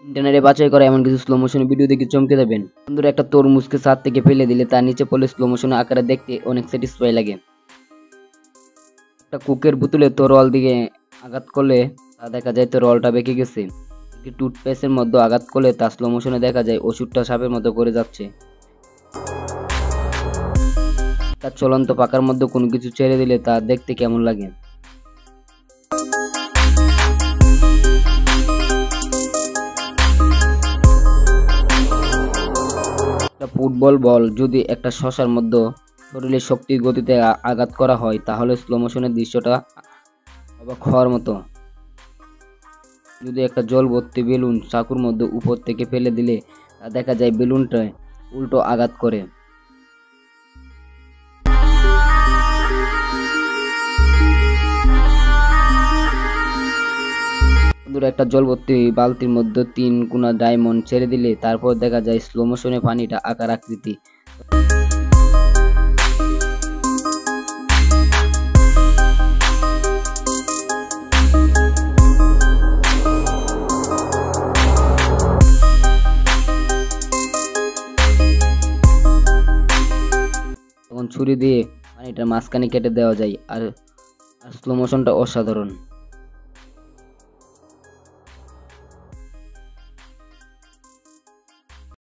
ইন্টারনেটে বাছাই করা এমন কিছু স্লো মোশনের ভিডিও দেখে চমকে যাবেন। বন্ধুরা, একটা তরমুজকে ছাদ থেকে ফেলে দিলে তার নিচে পড়লে স্লো মোশনের আকারে দেখতে অনেক স্যাটিসফাই লাগে। একটা কোকের বোতলে তরল দিকে আঘাত করলে তা দেখা যায় তরলটা বেঁকে গেছে। একটি টুথপেস্টের মধ্যে আঘাত করলে তা স্লো মোশনে দেখা যায় ওষুধটা সাপের মতো করে যাচ্ছে। একটা চলন্ত পাকার মধ্যে কোনো কিছু ছেড়ে দিলে তা দেখতে কেমন লাগে। একটা ফুটবল বল যদি একটা শশার মধ্যে শরীরের শক্তি গতিতে আঘাত করা হয় তাহলে স্লো মোশনের দৃশ্যটা অবাক হওয়ার মতো। যদি একটা জল ভর্তি বেলুন চাকুর মধ্যে উপর থেকে ফেলে দিলে তা দেখা যায় বেলুনটা উল্টো আঘাত করে। বন্ধুরা, একটা জল ভর্তি বালতির মধ্যে 3 কোনা ডায়মন্ড ছেড়ে দিলে তারপর দেখা যায় স্লো মোশনে পানিটা আকার আকৃতি। তখন ছুরি দিয়ে পানিটার মাঝখানে কেটে দেওয়া যায় আর স্লো মোশনটা অসাধারণ।